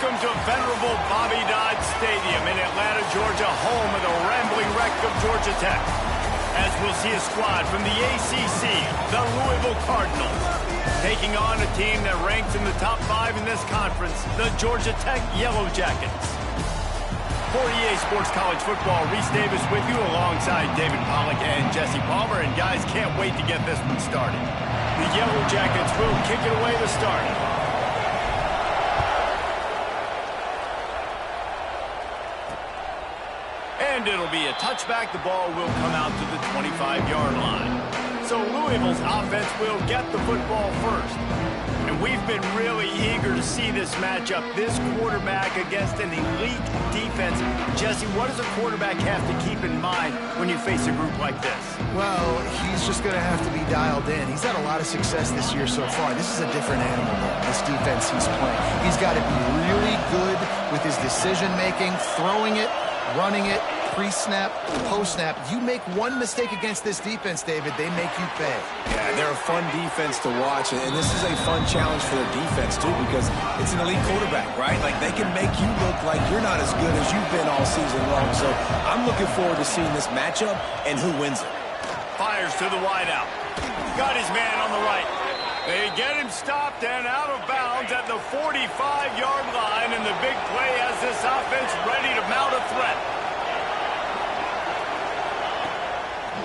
Welcome to venerable Bobby Dodd Stadium in Atlanta, Georgia, home of the rambling wreck of Georgia Tech. As we'll see a squad from the ACC, the Louisville Cardinals, taking on a team that ranks in the top 5 in this conference, the Georgia Tech Yellow Jackets. For EA Sports College Football, Reese Davis with you alongside David Pollack and Jesse Palmer. And guys, can't wait to get this one started. The Yellow Jackets will kick it away to start. And it'll be a touchback. The ball will come out to the 25-yard line. So Louisville's offense will get the football first. And we've been really eager to see this matchup, this quarterback against an elite defense. Jesse, what does a quarterback have to keep in mind when you face a group like this? Well, he's just going to have to be dialed in. He's had a lot of success this year so far. This is a different animal, this defense he's playing. He's got to be really good with his decision-making, throwing it, running it, pre-snap, post-snap. You make one mistake against this defense, David, they make you pay. Yeah, they're a fun defense to watch, and this is a fun challenge for their defense, too, because it's an elite quarterback, right? Like, they can make you look like you're not as good as you've been all season long, so I'm looking forward to seeing this matchup and who wins it. Fires to the wideout. Got his man on the right. They get him stopped and out of bounds at the 45-yard line, and the big play has this offense ready to mount a threat.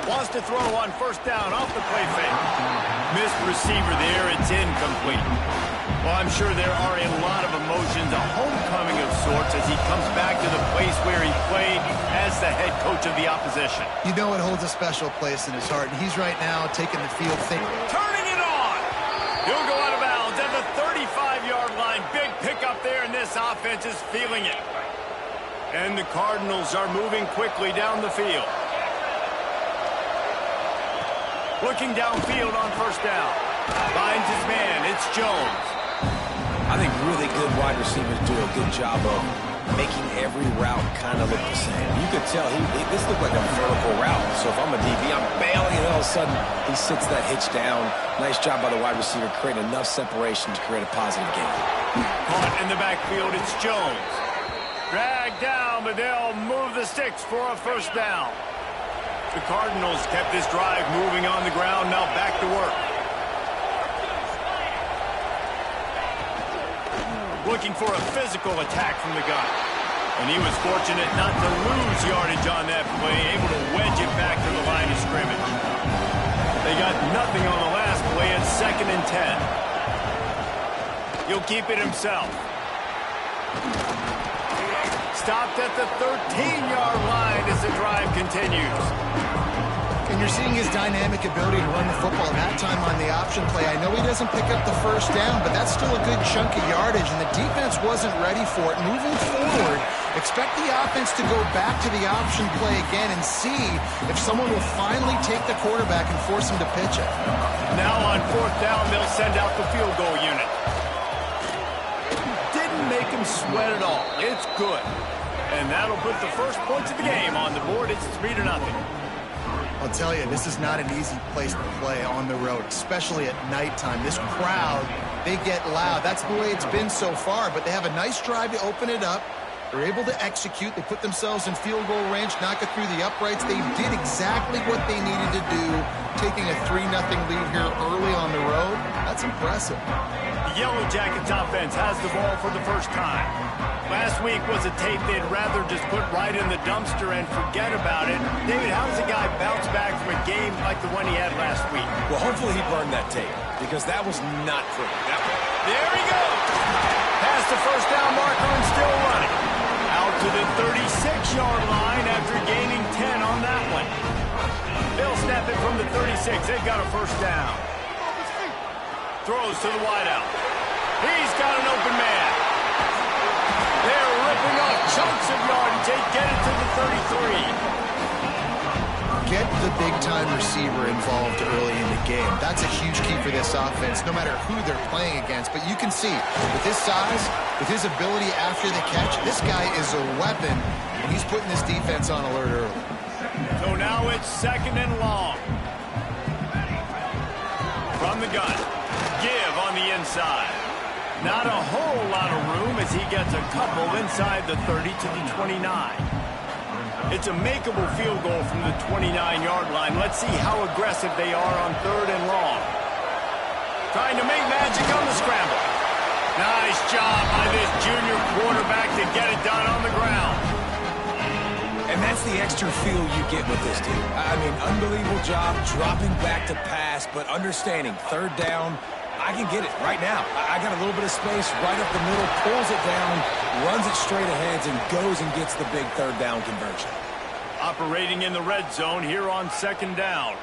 Wants to throw on first down off the play fake. Missed receiver there. It's incomplete. Well, I'm sure there are a lot of emotions, a homecoming of sorts as he comes back to the place where he played as the head coach of the opposition. You know it holds a special place in his heart, and he's right now taking the field thinking. Turning it on! He'll go out of bounds at the 35-yard line. Big pickup there, and this offense is feeling it. And the Cardinals are moving quickly down the field. Looking downfield on first down. Finds his man. It's Jones. I think really good wide receivers do a good job of making every route kind of look the same. You could tell this looked like a vertical route. So if I'm a DB, I'm bailing, and all of a sudden he sits that hitch down. Nice job by the wide receiver, creating enough separation to create a positive gain. Caught in the backfield, it's Jones. Dragged down, but they'll move the sticks for a first down. The Cardinals kept this drive moving on the ground, now back to work. Looking for a physical attack from the gun. And he was fortunate not to lose yardage on that play, able to wedge it back to the line of scrimmage. They got nothing on the last play at 2nd and 10. He'll keep it himself. Stopped at the 13-yard line as the drive continues. And you're seeing his dynamic ability to run the football that time on the option play. I know he doesn't pick up the first down, but that's still a good chunk of yardage, and the defense wasn't ready for it. Moving forward, expect the offense to go back to the option play again and see if someone will finally take the quarterback and force him to pitch it. Now on 4th down, they'll send out the field goal unit. Didn't make him sweat at all. It's good. And that'll put the first points of the game on the board. It's 3-0. I'll tell you, this is not an easy place to play on the road, especially at nighttime. This crowd, they get loud. That's the way it's been so far, but they have a nice drive to open it up. They're able to execute. They put themselves in field goal range, knock it through the uprights. They did exactly what they needed to do, taking a 3-0 lead here early on the road. That's impressive. The Yellow Jackets offense has the ball for the first time. Last week was a tape they'd rather just put right in the dumpster and forget about it. David, how does a guy bounce back from a game like the one he had last week? Well, hopefully he burned that tape, because that was not pretty. There he goes! Past the first down marker and still running. Out to the 36-yard line after gaining 10 on that one. They'll snap it from the 36. They've got a first down. Throws to the wideout. He's got an open man. They're ripping off chunks of yardage. They get it to the 33. Get the big-time receiver involved early in the game. That's a huge key for this offense, no matter who they're playing against. But you can see, with his size, with his ability after the catch, this guy is a weapon, and he's putting this defense on alert early. So now it's 2nd and long. From the gun. Give on the inside. Not a whole lot of room as he gets a couple inside the 30 to the 29. It's a makeable field goal from the 29-yard line. Let's see how aggressive they are on 3rd and long. Trying to make magic on the scramble. Nice job by this junior quarterback to get it done on the ground. And that's the extra feel you get with this team. I mean, unbelievable job dropping back to pass, but understanding 3rd down, I can get it right now. I got a little bit of space right up the middle, pulls it down, runs it straight ahead, and goes and gets the big 3rd down conversion. Operating in the red zone here on 2nd down.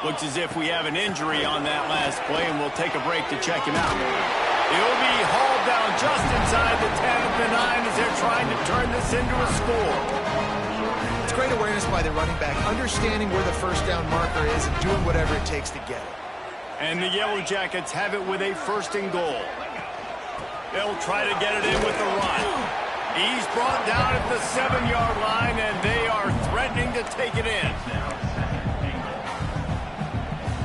Looks as if we have an injury on that last play, and we'll take a break to check him out. He'll be hauled down just inside the 10 of the 9 as they're trying to turn this into a score. It's great awareness by the running back, understanding where the 1st down marker is and doing whatever it takes to get it. And the Yellow Jackets have it with a 1st and goal. They'll try to get it in with the run. He's brought down at the 7-yard line, and they are threatening to take it in.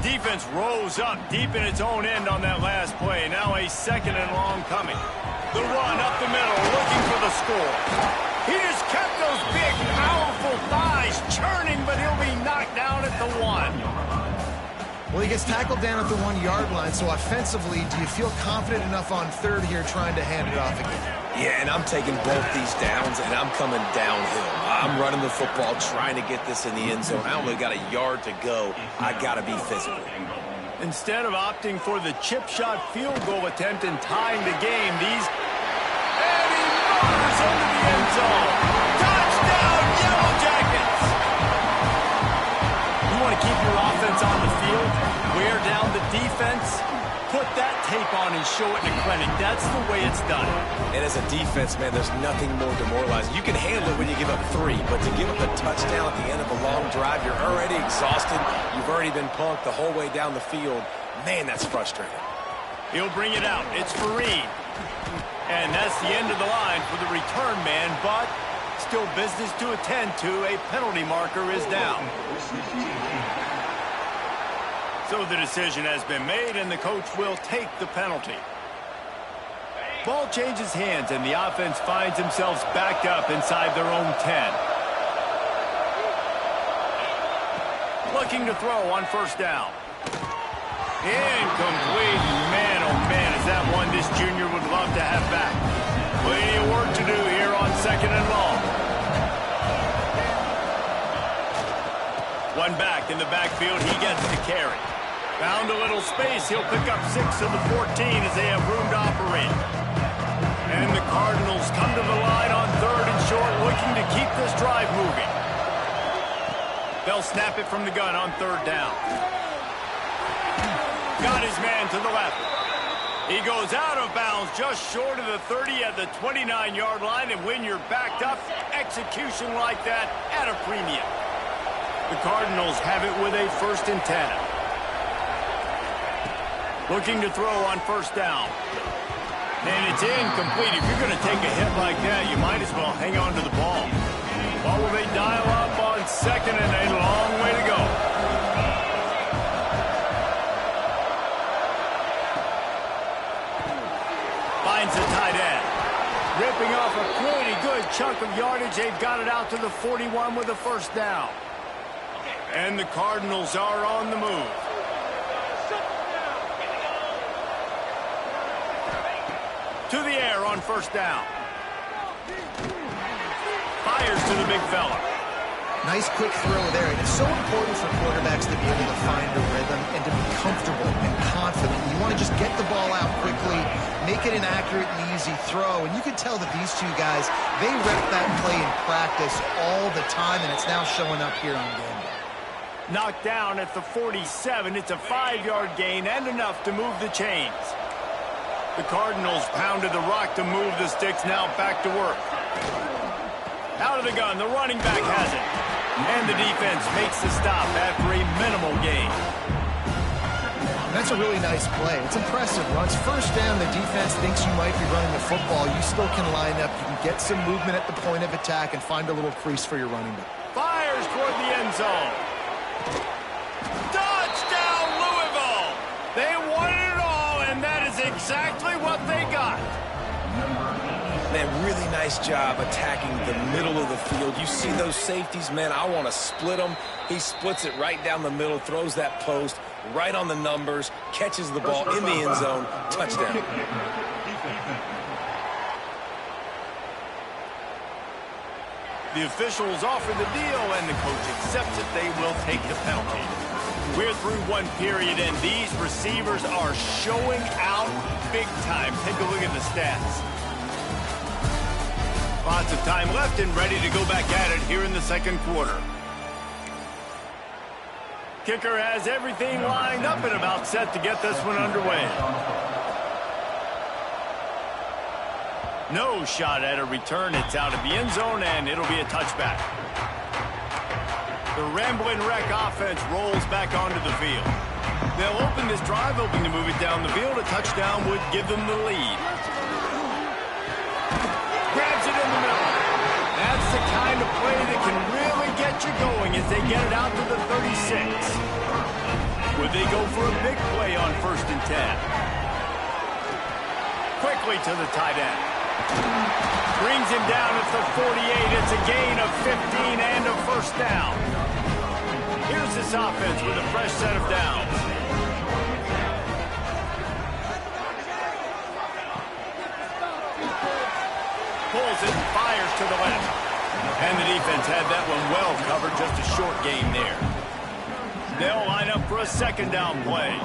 Defense rose up deep in its own end on that last play. Now a 2nd and long coming. The run up the middle, looking for the score. He just kept those big, powerful thighs churning, but he'll be knocked down at the 1. Well, he gets tackled down at the 1-yard line, so offensively, do you feel confident enough on 3rd here trying to hand it off again? Yeah, and I'm taking both these downs, and I'm coming downhill. I'm running the football, trying to get this in the end zone. I only got a yard to go. I got to be physical. Instead of opting for the chip shot field goal attempt and tying the game, and he murders into the end zone. Touchdown, Yellow Jackets! You want to keep your offense on the field, wear down the defense, put that tape on and show it in a clinic. That's the way it's done. And as a defense, man, there's nothing more demoralizing. You can handle it when you give up 3, but to give up a touchdown at the end of a long drive, you're already exhausted. You've already been punked the whole way down the field. Man, that's frustrating. He'll bring it out. It's Fareed. And that's the end of the line for the return man, but still business to attend to. A penalty marker is down. So the decision has been made, and the coach will take the penalty. Ball changes hands, and the offense finds themselves backed up inside their own 10. Looking to throw on 1st down. Incomplete. Man, oh man, is that one this junior would love to have back. Plenty of work to do here on 2nd and long. One back in the backfield, he gets the carry. Found a little space, he'll pick up 6 of the 14 as they have room to operate. And the Cardinals come to the line on 3rd and short, looking to keep this drive moving. They'll snap it from the gun on 3rd down. Got his man to the left. He goes out of bounds just short of the 30 at the 29-yard line, and when you're backed up, execution like that at a premium. The Cardinals have it with a 1st and 10. Looking to throw on 1st down. And it's incomplete. If you're going to take a hit like that, you might as well hang on to the ball. What will they dial up on 2nd and a long way to go? Finds the tight end. Ripping off a pretty good chunk of yardage. They've got it out to the 41 with a 1st down. And the Cardinals are on the move. To the air on 1st down. Fires to the big fella. Nice quick throw there. And it's so important for quarterbacks to be able to find a rhythm and to be comfortable and confident. You want to just get the ball out quickly, make it an accurate and easy throw. And you can tell that these two guys, they rep that play in practice all the time, and it's now showing up here on game day. Knocked down at the 47. It's a 5-yard gain and enough to move the chains. The Cardinals pounded the rock to move the sticks, now back to work. Out of the gun, the running back has it. And the defense makes the stop after a minimal gain. That's a really nice play. It's impressive. Once 1st down, the defense thinks you might be running the football. You still can line up. You can get some movement at the point of attack and find a little crease for your running back. Fires toward the end zone. Touchdown, Louisville! They wanted it all, and that is exactly what they got. Man, really nice job attacking the middle of the field. You see those safeties, man, I want to split them. He splits it right down the middle, throws that post right on the numbers, catches the ball in the end zone, touchdown. The officials offer the deal, and the coach accepts it. They will take the penalty. We're through one period, and these receivers are showing out big time. Take a look at the stats. Lots of time left and ready to go back at it here in the second quarter. Kicker has everything lined up and about set to get this one underway. No shot at a return. It's out of the end zone, and it'll be a touchback. The Rambling Wreck offense rolls back onto the field. They'll open this drive, hoping to move it down the field. A touchdown would give them the lead. Grabs it in the middle. That's the kind of play that can really get you going as they get it out to the 36. Would they go for a big play on 1st and 10? Quickly to the tight end. Brings him down at the 48. It's a gain of 15 and a first down. Here's this offense with a fresh set of downs. Pulls it and fires to the left. And the defense had that one well covered. Just a short game there. They'll line up for a second down play.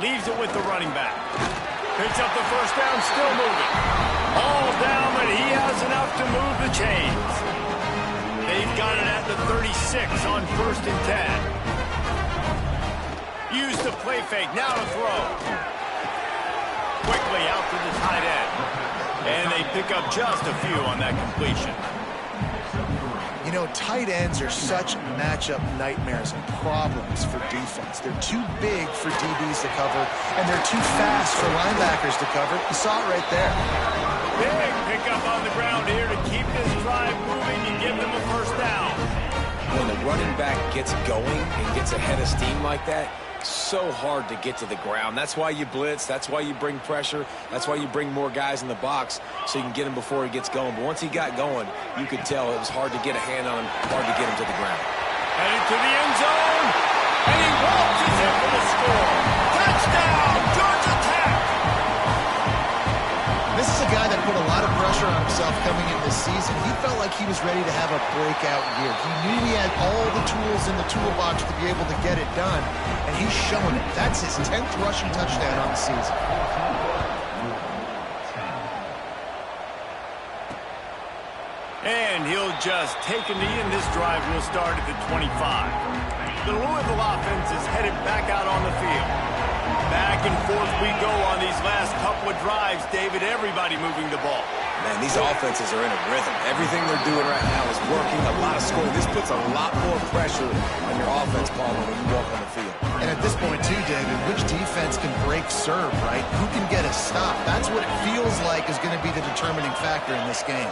Leaves it with the running back. Picks up the first down, still moving. All down, but he has enough to move the chains. They've got it at the 36 on 1st and 10. Use the play fake, now to throw. Quickly out to the tight end. And they pick up just a few on that completion. You know, tight ends are such matchup nightmares and problems for defense. They're too big for DBs to cover, and they're too fast for linebackers to cover. You saw it right there. Big pickup on the ground here to keep this drive moving and give them a first down. When the running back gets going and gets ahead of steam like that, so hard to get to the ground. That's why you blitz. That's why you bring pressure. That's why you bring more guys in the box so you can get him before he gets going. But once he got going, you could tell it was hard to get a hand on him, hard to get him to the ground. Headed to the end zone, and he waltzes in for the score. Touchdown, Georgia Tech! This is a guy that put a lot of pressure on himself coming into this season. He felt like he was ready to have a breakout year. He knew he had all the tools in the toolbox to be able to get it done, and he's showing it. That's his 10th rushing touchdown on the season. And he'll just take a knee, and this drive will start at the 25. The Louisville offense is headed back out on the field. Back and forth we go on these last couple of drives, David. Everybody moving the ball. Man, these offenses are in a rhythm. Everything they're doing right now is working, a lot of scoring. This puts a lot more pressure on your offense, Paul, when you walk on the field. And at this point, too, David, which defense can break serve, right? Who can get a stop? That's what it feels like is going to be the determining factor in this game.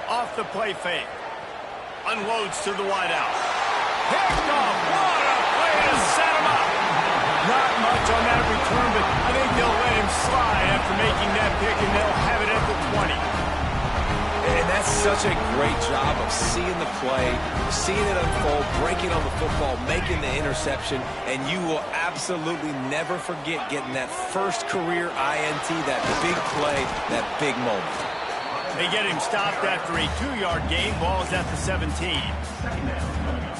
Off the play fake. Unloads to the wideout. Picked off. What a play to set him up. Not much on that return, but I think they'll let him slide after making that pick, and they'll have it at the 20. And that's such a great job of seeing the play, seeing it unfold, breaking on the football, making the interception, and you will absolutely never forget getting that first career INT, that big play, that big moment. They get him stopped after a 2-yard gain. Ball's at the 17.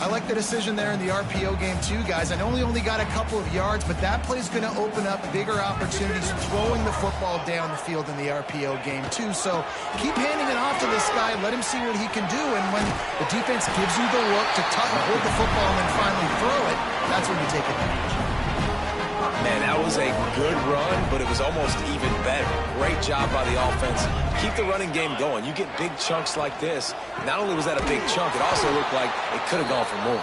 I like the decision there in the RPO game too, guys. I know he only got a couple of yards, but that play's going to open up bigger opportunities throwing the football down the field in the RPO game too. So keep handing it off to this guy, let him see what he can do, and when the defense gives you the look to hold the football and then finally throw it, that's when you take advantage. Man, that was a good run, but it was almost even better. Great job by the offense. Keep the running game going. You get big chunks like this. Not only was that a big chunk, it also looked like it could have gone for more.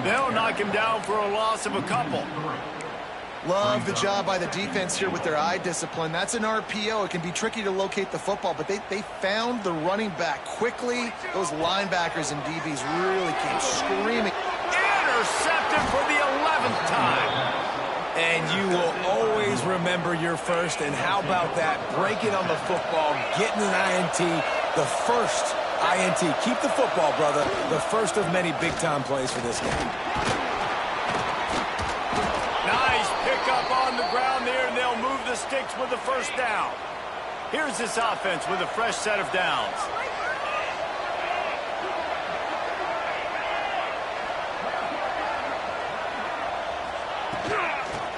They'll knock him down for a loss of a couple. Love the job by the defense here with their eye discipline. That's an RPO. It can be tricky to locate the football, but they found the running back quickly. Those linebackers and DBs really came screaming. Intercepted for the 11th time. And you remember your first, and how about that? Breaking on the football, getting an INT, the first INT. Keep the football, brother. The first of many big-time plays for this game. Nice pickup on the ground there, and they'll move the sticks with the first down. Here's this offense with a fresh set of downs.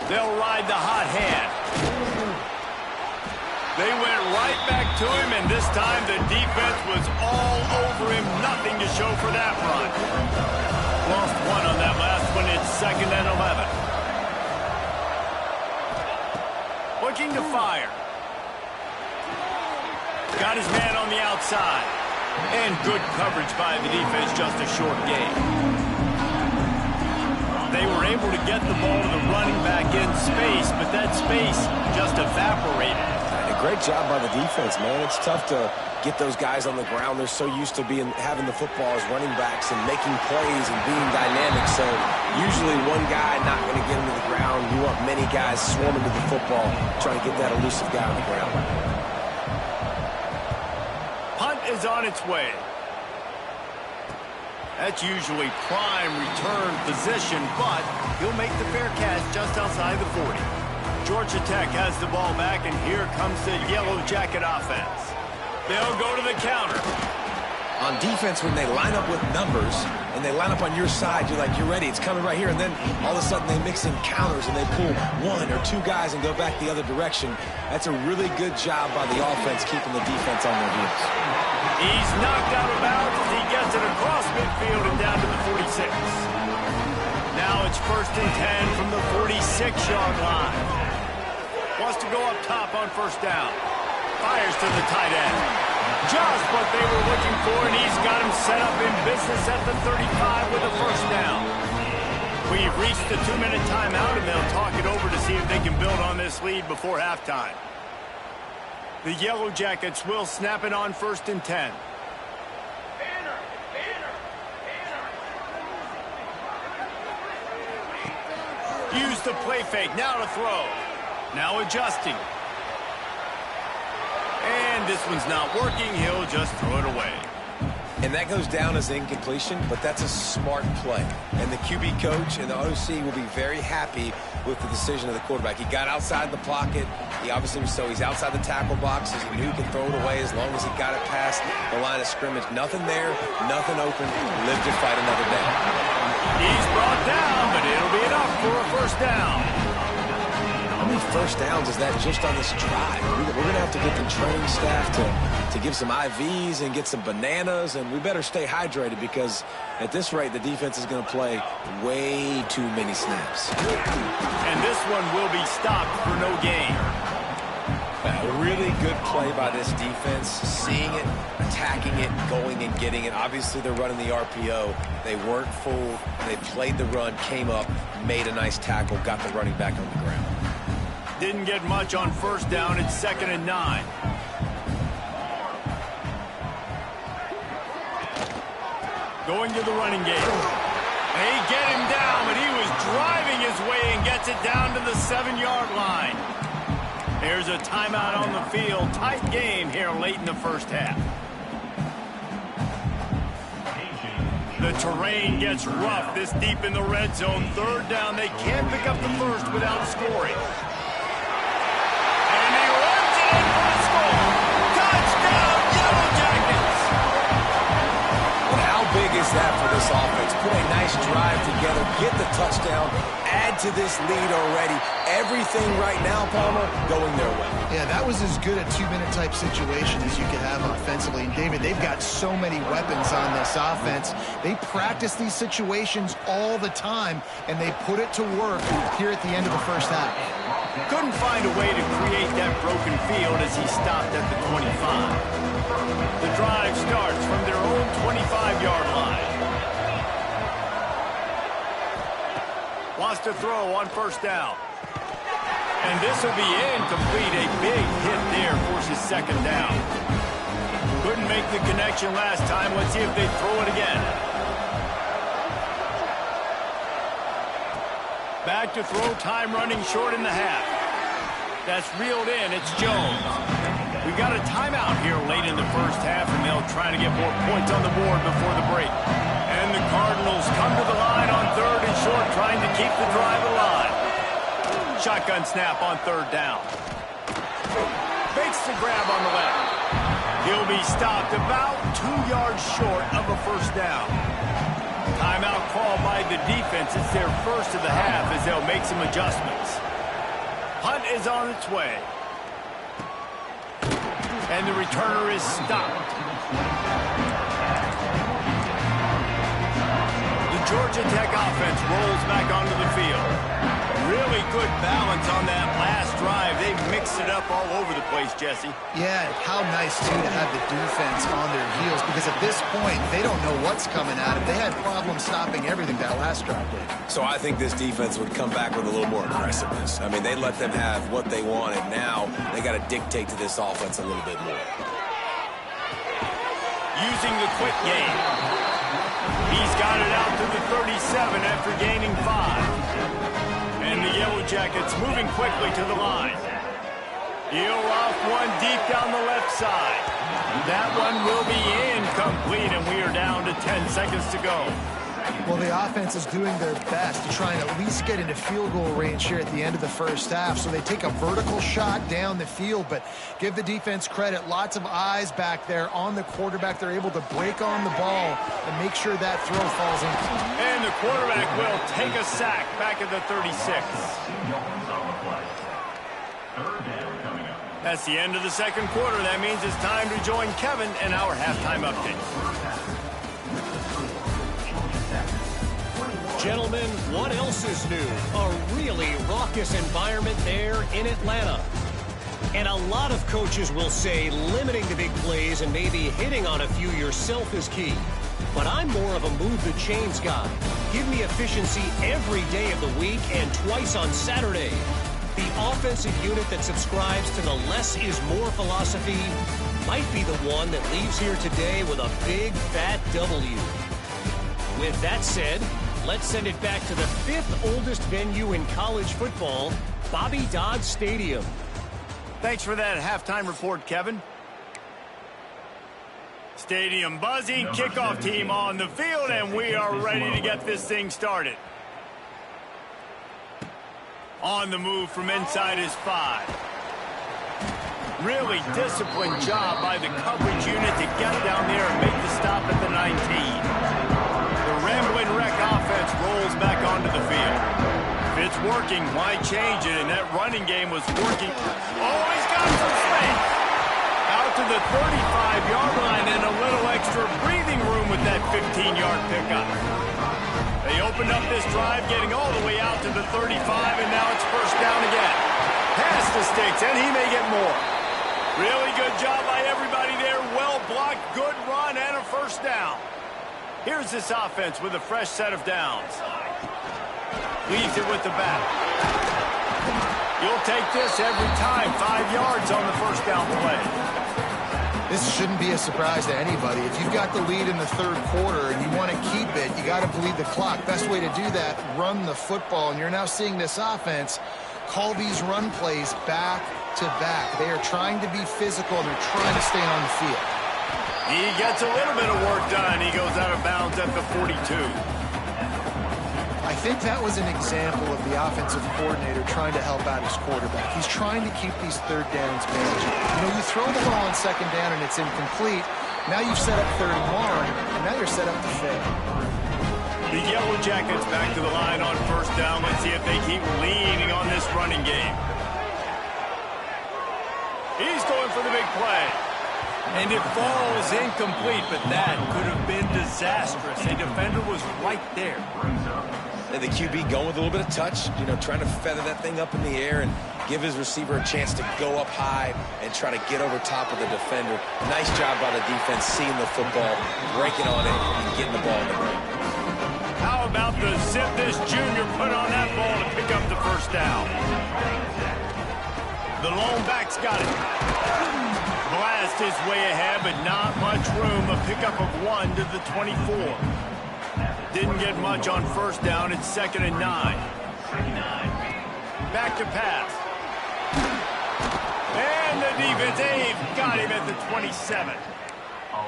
They'll ride the hot hand. They went right back to him, and this time the defense was all over him. Nothing to show for that run. Lost one on that last one. It's 2nd and 11. Looking to fire. Got his man on the outside. And good coverage by the defense, just a short gain. They were able to get the ball to the running back in space, but that space just evaporated. And a great job by the defense, man. It's tough to get those guys on the ground. They're so used to having the football as running backs and making plays and being dynamic. So usually one guy not going to get him to the ground. You want many guys swarming to the football, trying to get that elusive guy on the ground. Punt is on its way. That's usually prime return position, but he'll make the fair catch just outside the 40. Georgia Tech has the ball back, and here comes the Yellow Jacket offense. They'll go to the counter. On defense, when they line up with numbers and they line up on your side, you're like, you're ready, it's coming right here. And then all of a sudden they mix in counters and they pull one or two guys and go back the other direction. That's a really good job by the offense keeping the defense on their heels. He's knocked out of bounds as he gets it across midfield and down to the 46. Now it's 1st and 10 from the 46-yard line. Wants to go up top on 1st down. Fires to the tight end. Just what they were looking for, and he's got him set up in business at the 35 with a 1st down. We've reached the 2-minute timeout, and they'll talk it over to see if they can build on this lead before halftime. The Yellow Jackets will snap it on 1st and 10. Use the play fake, now to throw. Now adjusting. And this one's not working. He'll just throw it away. And that goes down as incompletion, but that's a smart play. And the QB coach and the OC will be very happy with the decision of the quarterback. He got outside the pocket. He obviously was he's outside the tackle boxes. He knew he could throw it away as long as he got it past the line of scrimmage. Nothing there, nothing open. Live to fight another day. He's brought down, but it'll be enough for a 1st down. How many 1st downs is that just on this drive? We're going to have to get the training staff to give some IVs and get some bananas, and we better stay hydrated because at this rate, the defense is going to play way too many snaps. And this one will be stopped for no gain. A really good play by this defense, seeing it, attacking it, going and getting it. Obviously, they're running the RPO. They weren't full. They played the run, came up, made a nice tackle, got the running back on the ground. Didn't get much on 1st down. It's 2nd and 9. Going to the running game. They get him down, but he was driving his way and gets it down to the 7-yard line. There's a timeout on the field. Tight game here late in the 1st half. The terrain gets rough this deep in the red zone. 3rd down. They can't pick up the first without scoring. And he runs it in for a score. Touchdown, Yellow Jackets! And how big is that for this offense? Put a nice drive together, get the touchdown, add to this lead already. Everything right now, Palmer, going their way. Yeah, that was as good a 2-minute type situation as you could have offensively. And David, they've got so many weapons on this offense. They practice these situations all the time, and they put it to work here at the end of the 1st half. Couldn't find a way to create that broken field as he stopped at the 25. The drive starts from their own 25-yard line. Wants to throw on 1st down. And this will be incomplete. A big hit there forces 2nd down. Couldn't make the connection last time. Let's see if they throw it again. Back to throw, time running short in the half. That's reeled in. It's Jones. We got a timeout here late in the first half, and they'll try to get more points on the board before the break. And the Cardinals come to the line on 3rd and short, trying to keep the drive alive. Shotgun snap on 3rd down. Fakes the grab on the left. He'll be stopped about 2 yards short of a first down. Timeout call by the defense. It's their first of the half as they'll make some adjustments. Hunt is on its way. And the returner is stopped. The Georgia Tech offense rolls back onto the field. Really good balance on that last drive. They mixed it up all over the place, Jesse. Yeah, how nice, too, to have the defense on their heels, because at this point, they don't know what's coming at them. They had problems stopping everything that last drive did. So I think this defense would come back with a little more aggressiveness. I mean, they let them have what they wanted. Now they got to dictate to this offense a little bit more. Using the quick game. He's got it out to the 37 after gaining 5. And the Yellow Jackets moving quickly to the line. He'll off one deep down the left side. That one will be incomplete, and we are down to 10 seconds to go. Well, the offense is doing their best to try and at least get into field goal range here at the end of the first half. So they take a vertical shot down the field, but give the defense credit. Lots of eyes back there on the quarterback. They're able to break on the ball and make sure that throw falls in. And the quarterback will take a sack back at the 36. That's the end of the second quarter. That means it's time to join Kevin in our halftime update. Gentlemen, what else is new? A really raucous environment there in Atlanta. And a lot of coaches will say limiting the big plays and maybe hitting on a few yourself is key. But I'm more of a move the chains guy. Give me efficiency every day of the week and twice on Saturday. The offensive unit that subscribes to the less is more philosophy might be the one that leaves here today with a big fat W. With that said, let's send it back to the 5th oldest venue in college football, Bobby Dodd Stadium. Thanks for that halftime report, Kevin. Stadium buzzing, kickoff team on the field, and we are ready to get this thing started. On the move from inside is 5. Really disciplined job by the coverage unit to get down there and make the stop at the 19. The Ramblin' Wreck offense rolls back onto the field. If it's working, why change it? And that running game was working. Oh, he's got some space. Out to the 35-yard line and a little extra breathing room with that 15-yard pickup. They opened up this drive, getting all the way out to the 35, and now it's first down again. Past the sticks, and he may get more. Really good job by everybody there. Well blocked, good run, and a first down. Here's this offense with a fresh set of downs. Leaves it with the back. You'll take this every time. 5 yards on the first down play. This shouldn't be a surprise to anybody. If you've got the lead in the third quarter and you want to keep it, you got to bleed the clock. Best way to do that, run the football. And you're now seeing this offense call these run plays back to back. They are trying to be physical, and they're trying to stay on the field. He gets a little bit of work done. He goes out of bounds at the 42. I think that was an example of the offensive coordinator trying to help out his quarterback. He's trying to keep these third downs manageable. You know, you throw the ball on second down and it's incomplete. Now you've set up third and long, and now you're set up to fail. The Yellow Jackets back to the line on first down. Let's see if they keep leaning on this running game. He's going for the big play. And it falls incomplete, but that could have been disastrous. A defender was right there. And the QB going with a little bit of touch, you know, trying to feather that thing up in the air and give his receiver a chance to go up high and try to get over top of the defender. Nice job by the defense seeing the football, breaking on it, and getting the ball in the ground. How about the zip this junior put on that ball to pick up the first down? The lone back's got it. Blast is way ahead, but not much room. A pickup of 1 to the 24. Didn't get much on first down. It's 2nd and 9. Back to pass. defense. They've got him at the 27.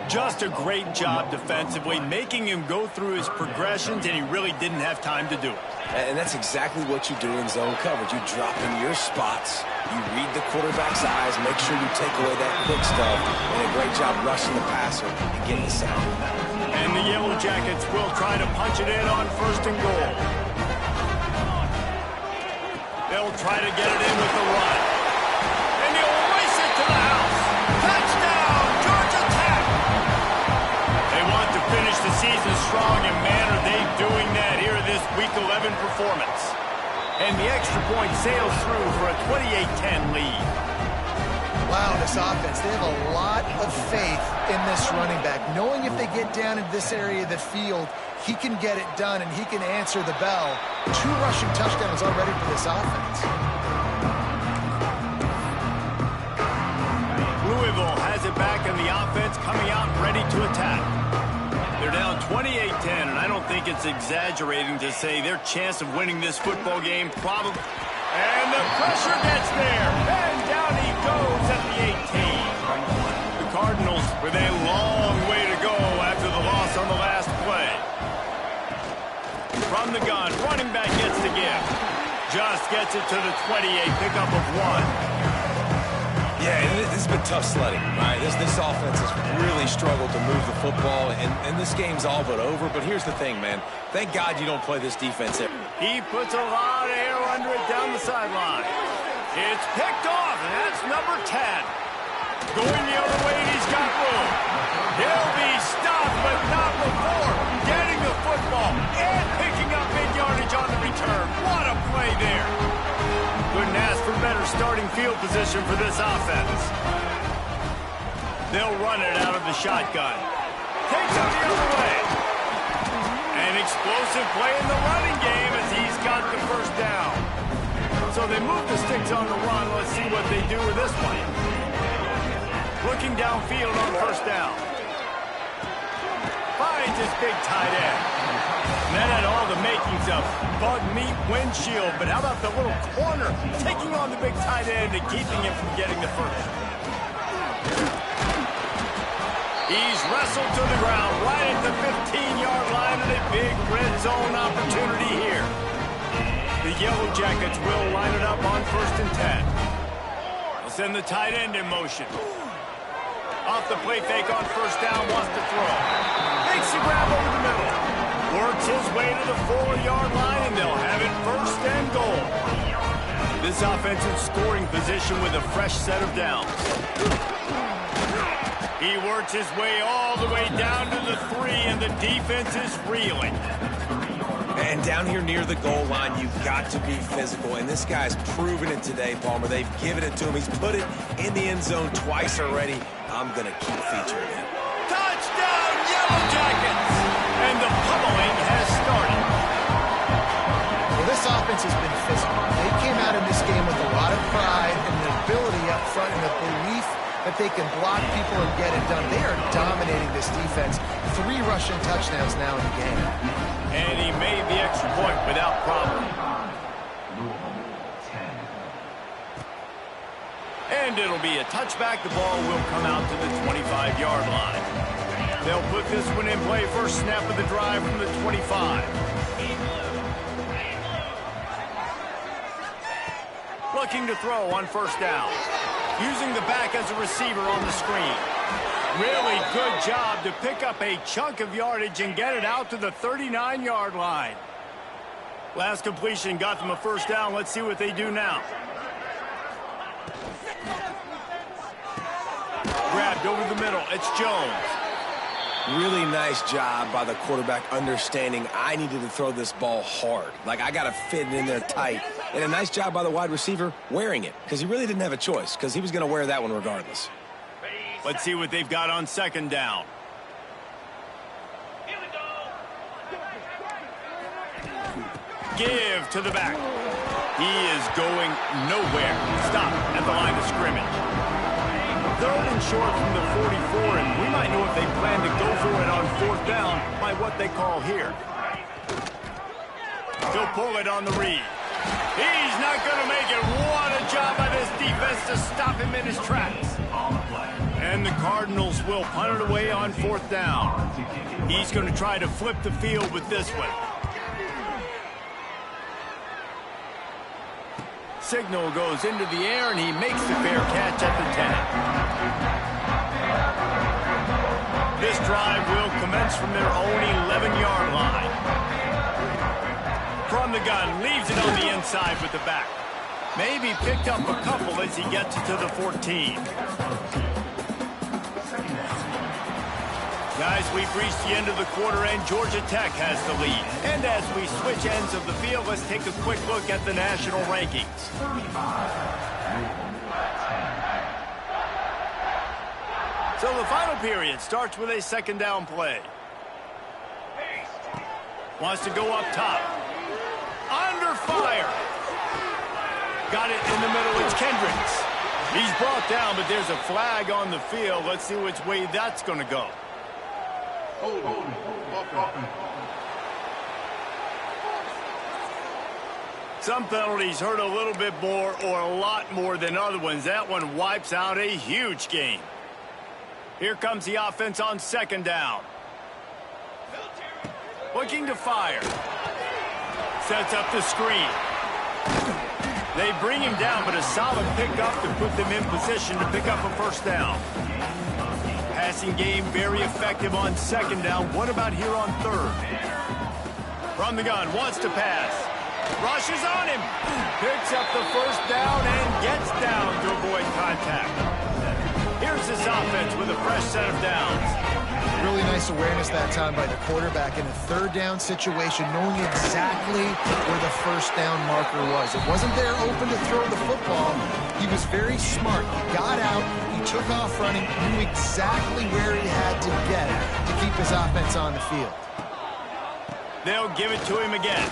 Just a great job defensively, making him go through his progressions, and he really didn't have time to do it. And that's exactly what you do in zone coverage. You drop in your spots, you read the quarterback's eyes, make sure you take away that quick stuff, and a great job rushing the passer and getting the sack. And the Yellow Jackets will try to punch it in on 1st and goal. They'll try to get it in with the run. And he'll race it to the house. Touchdown, Georgia Tech! They want to finish the season strong, and man, are they doing that here in this Week 11 performance. And the extra point sails through for a 28-10 lead. Wow, this offense, they have a lot of faith in this running back, knowing if they get down into this area of the field, he can get it done and he can answer the bell. 2 rushing touchdowns already for this offense. Louisville has it back in the offense, coming out ready to attack. They're down 28-10, and I don't think it's exaggerating to say their chance of winning this football game probably... And the pressure gets there, and down he goes at the 18. The Cardinals with a long way to go after the loss on the last play. From the gun, running back gets the give. Just gets it to the 28, pickup of 1. Yeah, this has been tough sledding, right? This offense has really struggled to move the football, and this game's all but over. But here's the thing, man. Thank God you don't play this defense every. He puts a lot of air under it down the sideline. It's picked off, and that's number 10. Going the other way, and he's got room. He'll be stopped, but not before getting the football and picking up big yardage on the return. What a play there. Couldn't ask for better starting field position for this offense. They'll run it out of the shotgun. Takes it the other way. An explosive play in the running game as he's got the 1st down. So they move the sticks on the run. Let's see what they do with this one. Looking downfield on 1st down. Finds his big tight end. And that had all the makings of bug meat windshield, but how about the little corner taking on the big tight end and keeping him from getting the 1st? He's wrestled to the ground right at the 15-yard line, and a big red zone opportunity here. The Yellow Jackets will line it up on 1st and 10. They'll send the tight end in motion. Off the play fake on 1st down, wants to throw. Makes the grab over the middle. Works his way to the 4-yard line, and they'll have it 1st and goal. This offensive scoring position with a fresh set of downs. He works his way all the way down to the 3, and the defense is reeling. And down here near the goal line, you've got to be physical. And this guy's proven it today, Palmer. They've given it to him. He's put it in the end zone twice already. I'm going to keep featuring it. Touchdown, Yellow Jackets! And the pummeling has started. Well, this offense has been physical. They came out in this game with a lot of pride and the ability up front and the belief that they can block people and get it done. They are dominating this defense. 3 rushing touchdowns now in the game. And he made the extra point without problem. And it'll be a touchback. The ball will come out to the 25-yard line. They'll put this one in play. First snap of the drive from the 25. Looking to throw on 1st down. Using the back as a receiver on the screen. Really good job to pick up a chunk of yardage and get it out to the 39-yard line. Last completion got them a 1st down. Let's see what they do now. Grabbed over the middle. It's Jones. Really nice job by the quarterback understanding I needed to throw this ball hard. Like, I got to fit it in there tight. And a nice job by the wide receiver wearing it, because he really didn't have a choice, because he was going to wear that one regardless. Let's see what they've got on 2nd down. Give to the back. He is going nowhere. Stop at the line of scrimmage. 3rd and short from the 44, and we might know if they plan to go for it on 4th down by what they call here. He'll pull it on the read. He's not going to make it. What a job by this defense to stop him in his tracks. And the Cardinals will punt it away on 4th down. He's going to try to flip the field with this one. Signal goes into the air, and he makes the fair catch at the 10. This drive will commence from their own 11-yard line. From the gun, leaves it on the inside with the back. Maybe picked up a couple as he gets it to the 14. Guys, we've reached the end of the quarter, and Georgia Tech has the lead. And as we switch ends of the field, let's take a quick look at the national rankings. So the final period starts with a 2nd down play. Wants to go up top. Under fire. Got it in the middle. It's Kendricks. He's brought down, but there's a flag on the field. Let's see which way that's going to go. Some penalties hurt a little bit more or a lot more than other ones. That one wipes out a huge game. Here comes the offense on 2nd down. Looking to fire. Sets up the screen. They bring him down, but a solid pickup to put them in position to pick up a 1st down. Passing game very effective on 2nd down. What about here on 3rd? From the gun, wants to pass. Rushes on him. Picks up the 1st down and gets down to avoid contact. Here's this offense with a fresh set of downs. Really nice awareness that time by the quarterback in a 3rd down situation, knowing exactly where the 1st down marker was. It wasn't there open to throw the football. He was very smart. He got out, he took off running, knew exactly where he had to get to keep his offense on the field. They'll give it to him again.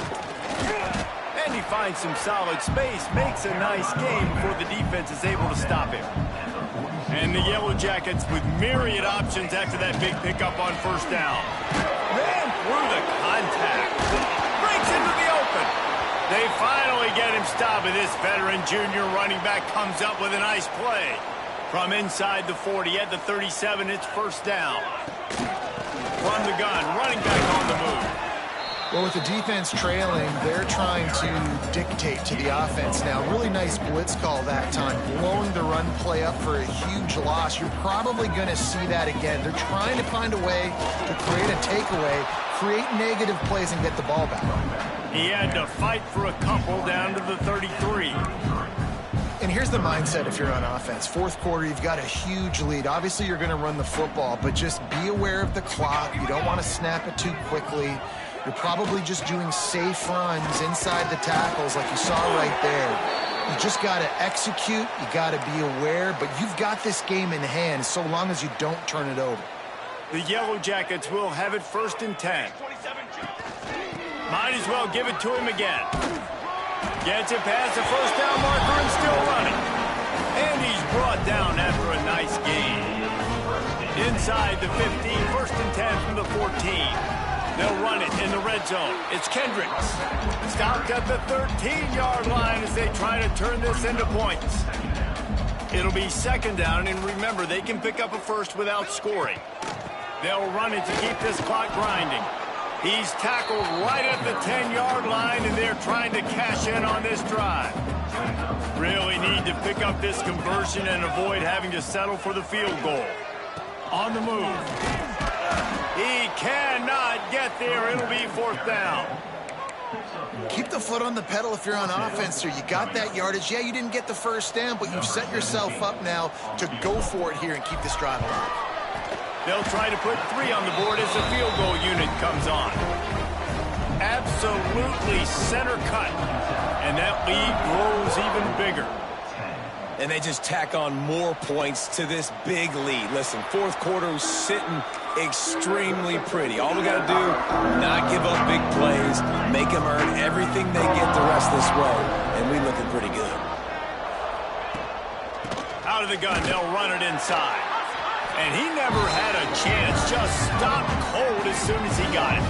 And he finds some solid space, makes a nice game before the defense is able to stop him. And the Yellow Jackets with myriad options after that big pickup on 1st down. Ran through the contact. Breaks into the open. They finally get him stopped, and this veteran junior running back comes up with a nice play. From inside the 40 at the 37, it's 1st down. From the gun, running back on the move. Well, with the defense trailing, they're trying to dictate to the offense now. Really nice blitz call that time, blowing the run play up for a huge loss. You're probably going to see that again. They're trying to find a way to create a takeaway, create negative plays, and get the ball back. He had to fight for a couple down to the 33. And here's the mindset if you're on offense. 4th quarter, you've got a huge lead. Obviously, you're going to run the football, but just be aware of the clock. You don't want to snap it too quickly. You're probably just doing safe runs inside the tackles like you saw right there. You just got to execute. You got to be aware, but you've got this game in hand so long as you don't turn it over. The Yellow Jackets will have it 1st and 10. Might as well give it to him again. Gets it past the 1st down marker and still running. And he's brought down after a nice gain. Inside the 15, 1st and 10 from the 14. They'll run it in the red zone. It's Kendricks. Stopped at the 13-yard line as they try to turn this into points. It'll be 2nd down, and remember, they can pick up a 1st without scoring. They'll run it to keep this clock grinding. He's tackled right at the 10-yard line, and they're trying to cash in on this drive. Really need to pick up this conversion and avoid having to settle for the field goal. On the move. He cannot get there. It'll be 4th down. Keep the foot on the pedal if you're on offense here. You got that yardage. Yeah, you didn't get the 1st down, but you've set yourself up now to go for it here and keep this drive alive. They'll try to put 3 on the board as the field goal unit comes on. Absolutely center cut. And that lead grows even bigger. And they just tack on more points to this big lead. Listen, 4th quarter is sitting extremely pretty. All we got to do, not give up big plays, make them earn everything they get the rest this way, and we looking pretty good. Out of the gun, they'll run it inside. And he never had a chance, just stopped cold as soon as he got it.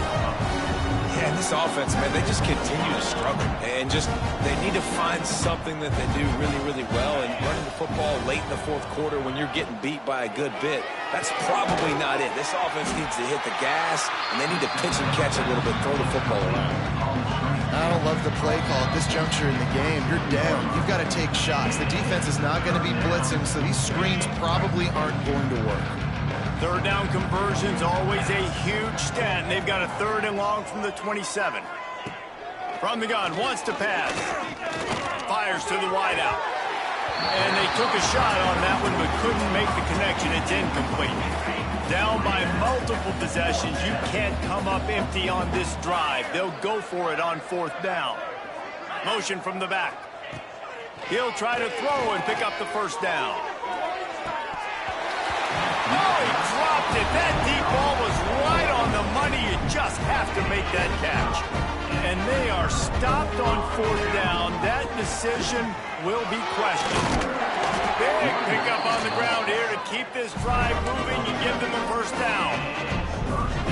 Yeah, Yeah, this offense, man, they just continue to struggle. And they need to find something that they do really, really well. And running the football late in the fourth quarter when you're getting beat by a good bit, that's probably not it. This offense needs to hit the gas, and they need to pitch and catch a little bit, throw the football around. I don't love the play call at this juncture in the game. You're down. You've got to take shots. The defense is not going to be blitzing, so these screens probably aren't going to work. Third down conversion's always a huge stat, and they've got a 3rd and long from the 27. From the gun, wants to pass. Fires to the wideout. And they took a shot on that one, but couldn't make the connection. It's incomplete. Down by multiple possessions. You can't come up empty on this drive. They'll go for it on 4th down. Motion from the back. He'll try to throw and pick up the 1st down. Oh, he dropped it. That deep ball was right on the money. You just have to make that catch. And they are stopped on 4th down. That decision will be questioned. Big pickup on the ground here to keep this drive moving. You give them the 1st down.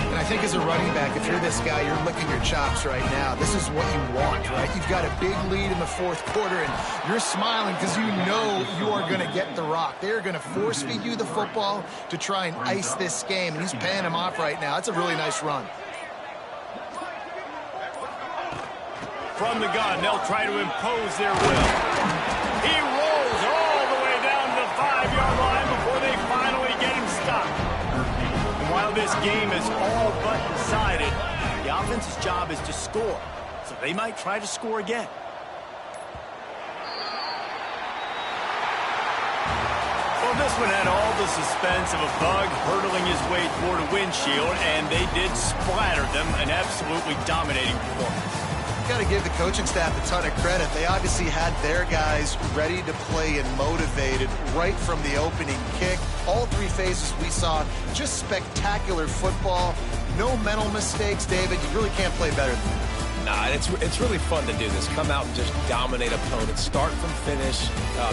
And I think as a running back, if you're this guy, you're licking your chops right now. This is what you want, right? You've got a big lead in the 4th quarter, and you're smiling because you know you are going to get the rock. They're going to force feed you the football to try and ice this game, and he's paying him off right now. That's a really nice run. From the gun, they'll try to impose their will. He rolls all the way down to the 5-yard line before they finally get him stopped. And while this game is all but decided, the offense's job is to score. So they might try to score again. Well, this one had all the suspense of a bug hurtling his way toward a windshield, and they did splatter them, an absolutely dominating performance. Got to give the coaching staff a ton of credit. They obviously had their guys ready to play and motivated right from the opening kick. All 3 phases we saw, just spectacular football. No mental mistakes, David. You really can't play better than that. Nah, it's really fun to do this. Come out and just dominate opponents. Start from finish.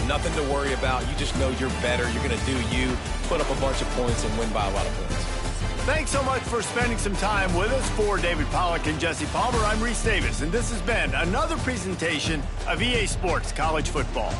Nothing to worry about. You just know you're better. You're going to do you, put up a bunch of points, and win by a lot of points. Thanks so much for spending some time with us. For David Pollack and Jesse Palmer, I'm Reese Davis, and this has been another presentation of EA Sports College Football.